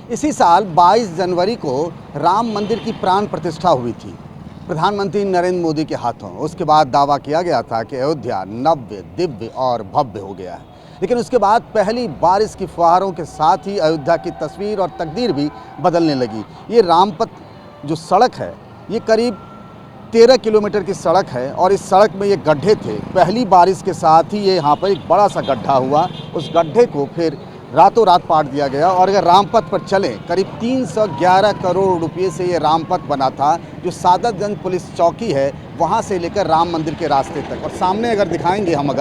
इसी साल 22 जनवरी को राम मंदिर की प्राण प्रतिष्ठा हुई थी प्रधानमंत्री नरेंद्र मोदी के हाथों। उसके बाद दावा किया गया था कि अयोध्या नव्य, दिव्य और भव्य हो गया है। लेकिन उसके बाद पहली बारिश की फुहारों के साथ ही अयोध्या की तस्वीर और तकदीर भी बदलने लगी। ये रामपथ जो सड़क है, ये करीब 13 किलोमीटर की सड़क है और इस सड़क में ये गड्ढे थे। पहली बारिश के साथ ही ये यहाँ पर एक बड़ा सा गड्ढा हुआ। उस गड्ढे को फिर रातों रात पाट दिया गया और अगर रामपथ पर चलें, करीब 311 करोड़ रुपए से ये रामपथ बना था, जो सादतगंज पुलिस चौकी है वहाँ से लेकर राम मंदिर के रास्ते तक। और सामने अगर दिखाएंगे हम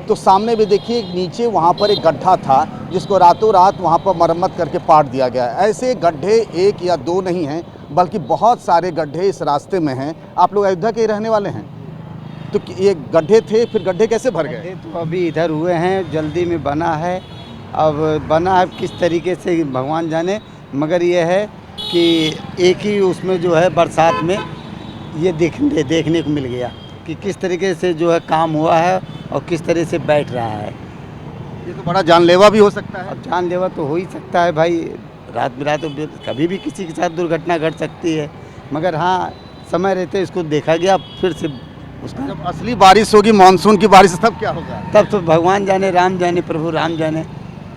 तो सामने भी देखिए नीचे वहाँ पर एक गड्ढा था जिसको रातों रात वहाँ पर मरम्मत करके पाट दिया गया। ऐसे गड्ढे एक या दो नहीं हैं, बल्कि बहुत सारे गड्ढे इस रास्ते में हैं। आप लोग अयोध्या के ही रहने वाले हैं, तो ये गड्ढे थे, फिर गड्ढे कैसे भर गए? तो अभी इधर हुए हैं, जल्दी में बना है। अब बना है किस तरीके से भगवान जाने, मगर ये है कि एक ही उसमें जो है बरसात में ये देखने को मिल गया कि किस तरीके से जो है काम हुआ है और किस तरह से बैठ रहा है। ये तो बड़ा जानलेवा भी हो सकता है। अब जानलेवा तो हो ही सकता है भाई, रात बिरात तो कभी भी किसी के साथ दुर्घटना घट सकती है, मगर हाँ समय रहते इसको देखा गया। फिर से उसका जब असली बारिश होगी, मानसून की बारिश, तब क्या होगा? तब तो भगवान जाने, राम जाने, प्रभु राम जाने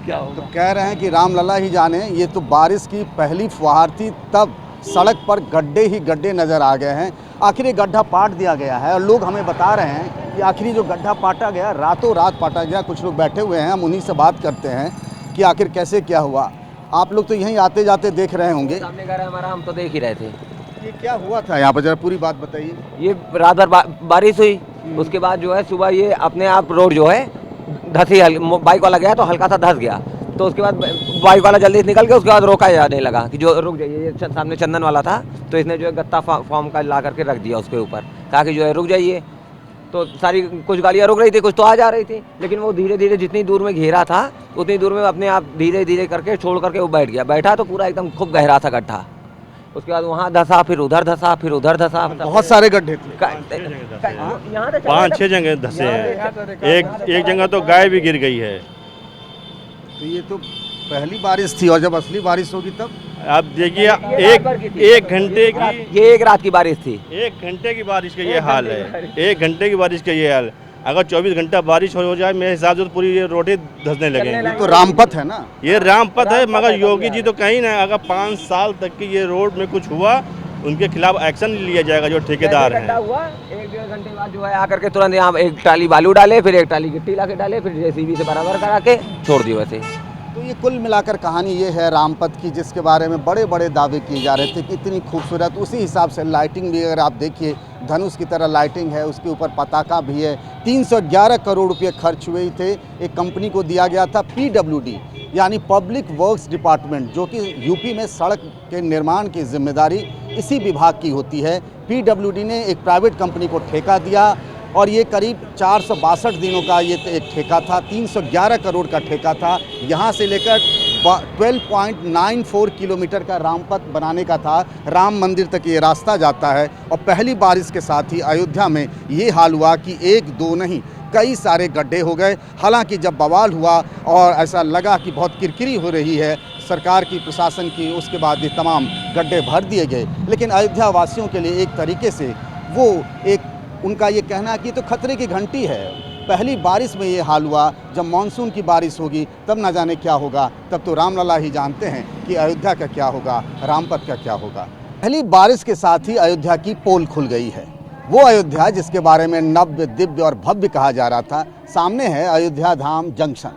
क्या होगा। तो कह रहे हैं कि राम लला ही जाने। ये तो बारिश की पहली फुहार थी, तब सड़क पर गड्ढे ही गड्ढे नज़र आ गए हैं। आखिर ये गड्ढा पाट दिया गया है और लोग हमें बता रहे हैं कि आखिर जो गड्ढा पाटा गया, रातों रात पाटा गया। कुछ लोग बैठे हुए हैं, हम उन्हीं से बात करते हैं कि आखिर कैसे क्या हुआ। आप लोग तो यहीं आते जाते देख रहे होंगे। सामने घर है हमारा, हम तो देख ही रहे थे। ये क्या हुआ था यहाँ पर, जरा पूरी बात बताइए। ये रात भर बारिश हुई, उसके बाद जो है सुबह ये अपने आप रोड जो है धसी, बाइक वाला गया तो हल्का सा धस गया, तो उसके बाद बाइक वाला जल्दी निकल गया। उसके बाद रोका जाने लगा कि जो रुक जाइए। ये सामने चंदन वाला था, तो इसने जो है गत्ता फॉर्म का ला करके रख दिया उसके ऊपर, कहा कि जो है रुक जाइए। तो सारी कुछ गाड़ियाँ रुक रही थी, कुछ तो आ जा रही थी, लेकिन वो धीरे धीरे जितनी दूर में घेरा था उतनी दूर में अपने आप धीरे धीरे करके छोड़ करके वो बैठ गया। बैठा तो पूरा एकदम खूब गहरा था गड्ढा। उसके बाद वहाँ धसा, फिर उधर धसा, फिर उधर धसा। बहुत सारे गड्ढे थे। यहाँ 5-6 जगह धसे हैं। एक जगह तो गाय भी गिर गई है। तो ये तो पहली बारिश थी और जब असली बारिश होगी तब आप देखिए, एक घंटे की, ये एक रात की बारिश थी। 1 घंटे की बारिश का ये हाल है। 1 घंटे की बारिश का ये हाल। अगर 24 घंटा बारिश हो जाए, मेरे हिसाब से तो पूरी ये रोडें धंसने लगेंगी। तो रामपथ है ना, ये रामपथ है, मगर योगी जी तो कहीं ना, अगर 5 साल तक की ये रोड में कुछ हुआ, उनके खिलाफ एक्शन लिया जाएगा जो ठेकेदार हैं। 1-1.5 घंटे बाद जो है आकर के तुरंत यहाँ एक ट्राली बालू डाले, फिर एक ट्राली गिट्टी ला के डाले, फिर जेसीबी से बराबर करा के छोड़ दिए वैसे। तो ये कुल मिलाकर कहानी ये है रामपथ की, जिसके बारे में बड़े बड़े दावे किए जा रहे थे कि इतनी खूबसूरत। उसी हिसाब से लाइटिंग भी अगर आप देखिए, धनुष की तरह लाइटिंग है, उसके ऊपर पताका भी है। 311 करोड़ रुपये खर्च हुए थे। एक कंपनी को दिया गया था PWD, यानी पब्लिक वर्क्स डिपार्टमेंट, जो कि यूपी में सड़क के निर्माण की जिम्मेदारी इसी विभाग की होती है। PWD ने एक प्राइवेट कंपनी को ठेका दिया और ये करीब 462 दिनों का ये एक ठेका था। 311 करोड़ का ठेका था। यहाँ से लेकर 12.94 किलोमीटर का रामपथ बनाने का था। राम मंदिर तक ये रास्ता जाता है और पहली बारिश के साथ ही अयोध्या में ये हाल हुआ कि 1-2 नहीं, कई सारे गड्ढे हो गए। हालांकि जब बवाल हुआ और ऐसा लगा कि बहुत किरकिरी हो रही है सरकार की, प्रशासन की, उसके बाद ये तमाम गड्ढे भर दिए गए। लेकिन अयोध्या वासियों के लिए एक तरीके से वो एक उनका ये कहना कि तो खतरे की घंटी है। पहली बारिश में ये हाल हुआ, जब मानसून की बारिश होगी तब ना जाने क्या होगा। तब तो रामलला ही जानते हैं कि अयोध्या का क्या होगा, रामपथ का क्या होगा। पहली बारिश के साथ ही अयोध्या की पोल खुल गई है। वो अयोध्या जिसके बारे में नव्य, दिव्य और भव्य कहा जा रहा था। सामने है अयोध्या धाम जंक्शन,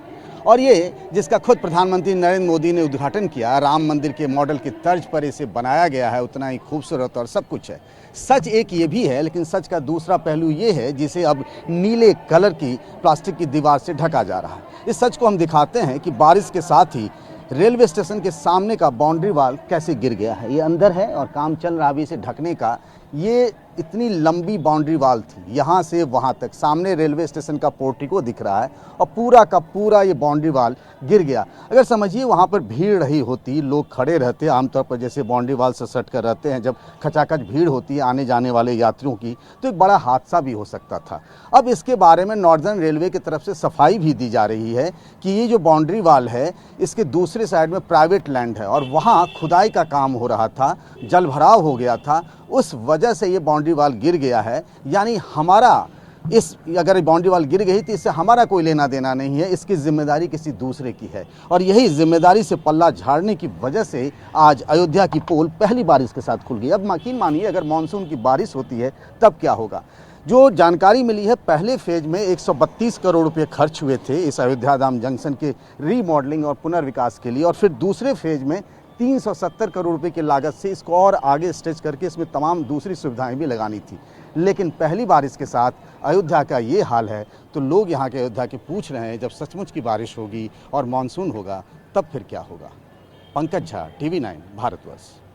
और ये जिसका खुद प्रधानमंत्री नरेंद्र मोदी ने उद्घाटन किया। राम मंदिर के मॉडल की तर्ज पर इसे बनाया गया है, उतना ही खूबसूरत और सब कुछ है। सच एक ये भी है, लेकिन सच का दूसरा पहलू ये है जिसे अब नीले कलर की प्लास्टिक की दीवार से ढका जा रहा है। इस सच को हम दिखाते हैं कि बारिश के साथ ही रेलवे स्टेशन के सामने का बाउंड्री वाल कैसे गिर गया है। ये अंदर है और काम चल रहा है अभी इसे ढकने का। ये इतनी लंबी बाउंड्री वाल थी, यहाँ से वहाँ तक। सामने रेलवे स्टेशन का पोर्टिको दिख रहा है और पूरा का पूरा ये बाउंड्री वाल गिर गया। अगर समझिए वहाँ पर भीड़ रही होती, लोग खड़े रहते, आमतौर पर जैसे बाउंड्री वाल से सट कर रहते हैं, जब खचाखच भीड़ होती है आने जाने वाले यात्रियों की, तो एक बड़ा हादसा भी हो सकता था। अब इसके बारे में नॉर्दर्न रेलवे की तरफ से सफाई भी दी जा रही है कि ये जो बाउंड्री वाल है, इसके दूसरे साइड में प्राइवेट लैंड है और वहाँ खुदाई का काम हो रहा था, जलभराव हो गया था, उस वजह से ये बाउंड्री वाल गिर गया है। यानी हमारा अगर बाउंड्री वाल गिर गई तो इससे हमारा कोई लेना देना नहीं है, इसकी जिम्मेदारी किसी दूसरे की है। और यही जिम्मेदारी से पल्ला झाड़ने की वजह से आज अयोध्या की पोल पहली बारिश के साथ खुल गई। अब यकीन मानिए अगर मानसून की बारिश होती है तब क्या होगा। जो जानकारी मिली है, पहले फेज में 132 करोड़ रुपए खर्च हुए थे इस अयोध्या धाम जंक्शन के रीमॉडलिंग और पुनर्विकास के लिए, और फिर दूसरे फेज में 370 करोड़ रुपए की लागत से इसको और आगे स्ट्रेच करके इसमें तमाम दूसरी सुविधाएं भी लगानी थी। लेकिन पहली बारिश के साथ अयोध्या का ये हाल है, तो लोग यहाँ के अयोध्या के पूछ रहे हैं जब सचमुच की बारिश होगी और मानसून होगा तब फिर क्या होगा। पंकज झा, TV9 भारतवर्ष।